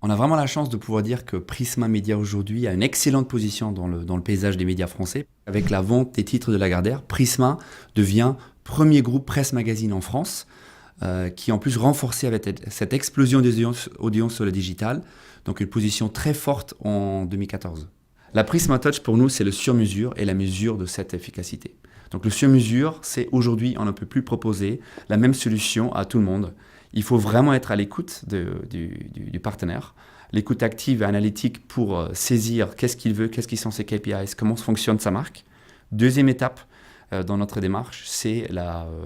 On a vraiment la chance de pouvoir dire que Prisma Media aujourd'hui a une excellente position dans le paysage des médias français. Avec la vente des titres de Lagardère, Prisma devient premier groupe presse magazine en France, qui en plus renforcé avec cette explosion des audiences sur le digital, donc une position très forte en 2014. La Prisma Touch pour nous, c'est le sur-mesure et la mesure de cette efficacité. Donc le sur-mesure, c'est aujourd'hui, on ne peut plus proposer la même solution à tout le monde. Il faut vraiment être à l'écoute du partenaire, l'écoute active et analytique pour saisir qu'est-ce qu'il veut, qu'est-ce qui sont ses KPIs, comment fonctionne sa marque. Deuxième étape dans notre démarche, c'est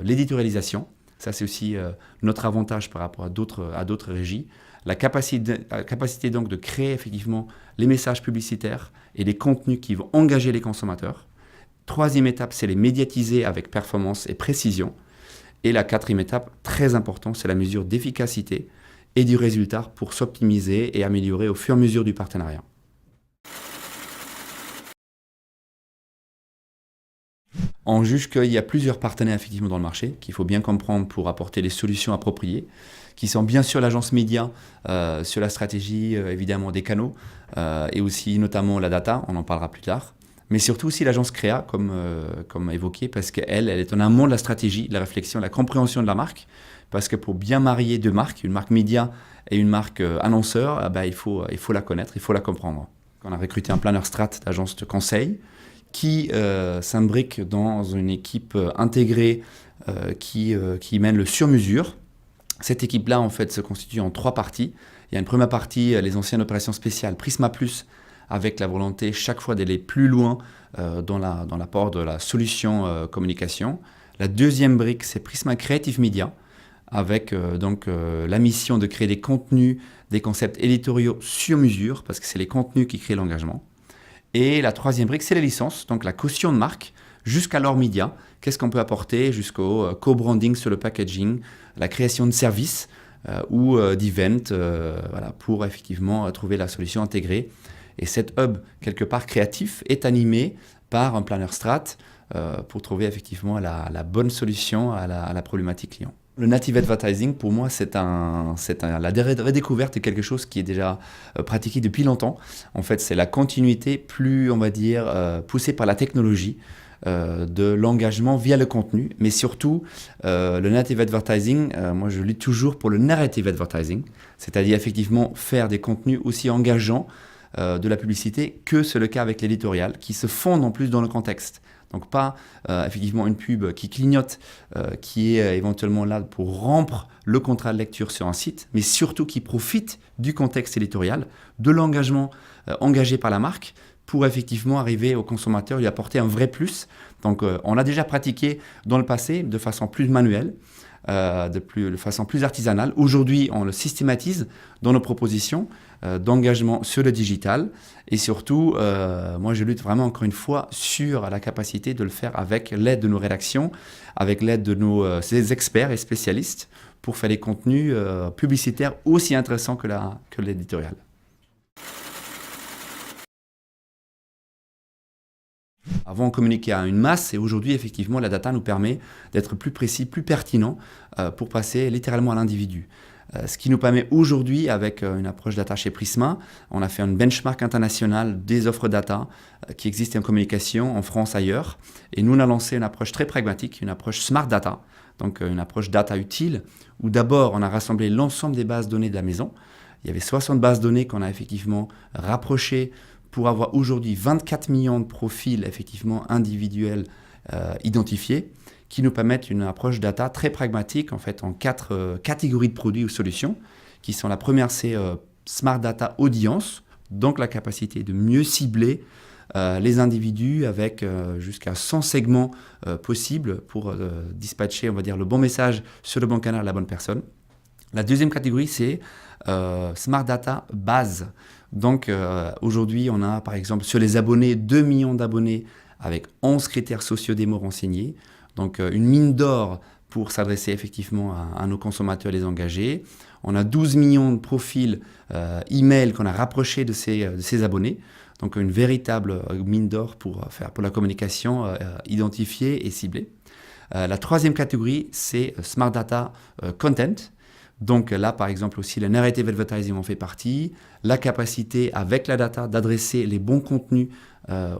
l'éditorialisation. Ça, c'est aussi notre avantage par rapport à d'autres régies. La capacité donc de créer effectivement les messages publicitaires et les contenus qui vont engager les consommateurs. Troisième étape, c'est les médiatiser avec performance et précision. Et la quatrième étape, très importante, c'est la mesure d'efficacité et du résultat pour s'optimiser et améliorer au fur et à mesure du partenariat. On juge qu'il y a plusieurs partenaires effectivement dans le marché qu'il faut bien comprendre pour apporter les solutions appropriées, qui sont bien sûr l'agence média sur la stratégie évidemment des canaux et aussi notamment la data, on en parlera plus tard, mais surtout aussi l'agence créa comme évoqué, parce qu'elle est en amont de la stratégie, de la réflexion, de la compréhension de la marque, parce que pour bien marier deux marques, une marque média et une marque annonceur, il faut la connaître, il faut la comprendre. On a recruté un planeur strat d'agence de conseil qui s'imbrique dans une équipe intégrée qui mène le sur-mesure. Cette équipe-là, en fait, se constitue en 3 parties. Il y a une première partie, les anciennes opérations spéciales, Prisma Plus, avec la volonté chaque fois d'aller plus loin dans l'apport de la solution communication. La deuxième brique, c'est Prisma Creative Media, avec la mission de créer des contenus, des concepts éditoriaux sur mesure, parce que c'est les contenus qui créent l'engagement. Et la troisième brique, c'est les licences, donc la caution de marque, jusqu'à l'or média. Qu'est-ce qu'on peut apporter jusqu'au co-branding sur le packaging, la création de services ou d'events, pour effectivement trouver la solution intégrée. Et cet hub, quelque part créatif, est animé par un planeur strat pour trouver effectivement la bonne solution à la problématique client. Le native advertising, pour moi, la redécouverte est quelque chose qui est déjà pratiqué depuis longtemps. En fait, c'est la continuité plus, on va dire, poussée par la technologie de l'engagement via le contenu. Mais surtout, le native advertising, moi, je lutte toujours pour le narrative advertising, c'est-à-dire effectivement faire des contenus aussi engageants de la publicité que c'est le cas avec l'éditorial, qui se fondent en plus dans le contexte. Donc pas effectivement une pub qui clignote, qui est éventuellement là pour rompre le contrat de lecture sur un site, mais surtout qui profite du contexte éditorial, de l'engagement engagé par la marque, pour effectivement arriver au consommateur, lui apporter un vrai plus. Donc on a déjà pratiqué dans le passé de façon plus manuelle, de façon plus artisanale. Aujourd'hui, on le systématise dans nos propositions d'engagement sur le digital. Et surtout, moi, je lutte vraiment, encore une fois, sur la capacité de le faire avec l'aide de nos rédactions, avec l'aide de nos experts et spécialistes pour faire des contenus publicitaires aussi intéressants que l'éditorial. Avant, on communiquait à une masse et aujourd'hui, effectivement, la data nous permet d'être plus précis, plus pertinent pour passer littéralement à l'individu. Ce qui nous permet aujourd'hui, avec une approche data chez Prisma, on a fait un benchmark international des offres data qui existent en communication en France, ailleurs. Et nous, on a lancé une approche très pragmatique, une approche smart data, donc une approche data utile, où d'abord, on a rassemblé l'ensemble des bases données de la maison. Il y avait 60 bases données qu'on a effectivement rapprochées pour avoir aujourd'hui 24 millions de profils effectivement individuels identifiés, qui nous permettent une approche data très pragmatique, en fait, en 4 catégories de produits ou solutions, qui sont la première, c'est Smart Data Audience, donc la capacité de mieux cibler les individus avec jusqu'à 100 segments possibles pour dispatcher, on va dire, le bon message sur le bon canal à la bonne personne. La deuxième catégorie, c'est Smart Data Base. Donc aujourd'hui, on a par exemple sur les abonnés, 2 millions d'abonnés avec 11 critères sociodémo renseignés. Donc une mine d'or pour s'adresser effectivement à nos consommateurs les engagés. On a 12 millions de profils email qu'on a rapprochés de ces abonnés. Donc une véritable mine d'or pour la communication identifiée et ciblée. La troisième catégorie, c'est Smart Data Content. Donc là, par exemple, aussi, le narrative advertising en fait partie, la capacité, avec la data, d'adresser les bons contenus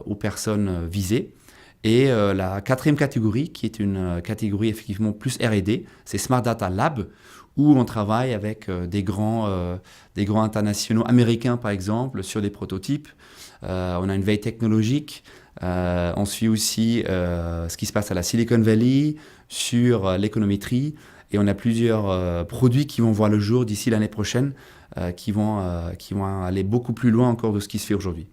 aux personnes visées. Et la quatrième catégorie, qui est une catégorie effectivement plus R&D, c'est Smart Data Lab, où on travaille avec des grands internationaux américains, par exemple, sur des prototypes. On a une veille technologique. On suit aussi ce qui se passe à la Silicon Valley, sur l'économétrie. Et on a plusieurs produits qui vont voir le jour d'ici l'année prochaine, qui vont aller beaucoup plus loin encore de ce qui se fait aujourd'hui.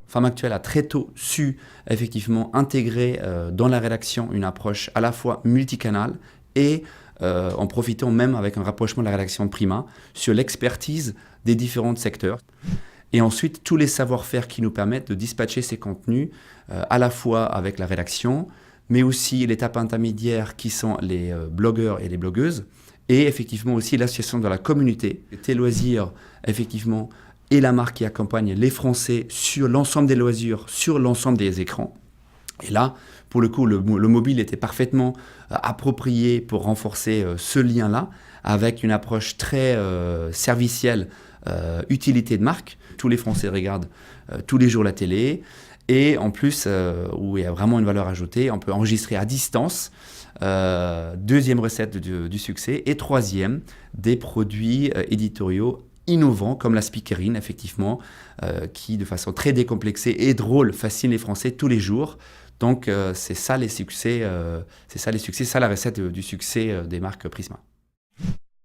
Pharmactuel a très tôt su effectivement intégrer dans la rédaction une approche à la fois multicanale et en profitant même avec un rapprochement de la rédaction de Prima sur l'expertise des différents secteurs. Et ensuite, tous les savoir-faire qui nous permettent de dispatcher ces contenus à la fois avec la rédaction, mais aussi l'étape intermédiaire qui sont les blogueurs et les blogueuses, et effectivement aussi l'association de la communauté, Tes Loisirs, effectivement, et la marque qui accompagne les Français sur l'ensemble des loisirs, sur l'ensemble des écrans. Et là, pour le coup, le mobile était parfaitement approprié pour renforcer ce lien-là, avec une approche très servicielle, utilité de marque. Tous les Français regardent tous les jours la télé. Et en plus, où il y a vraiment une valeur ajoutée, on peut enregistrer à distance. Deuxième recette du succès. Et troisième, des produits éditoriaux innovants comme la speakerine, effectivement, qui de façon très décomplexée et drôle fascine les Français tous les jours. Donc c'est ça les succès, c'est ça la recette du succès des marques Prisma.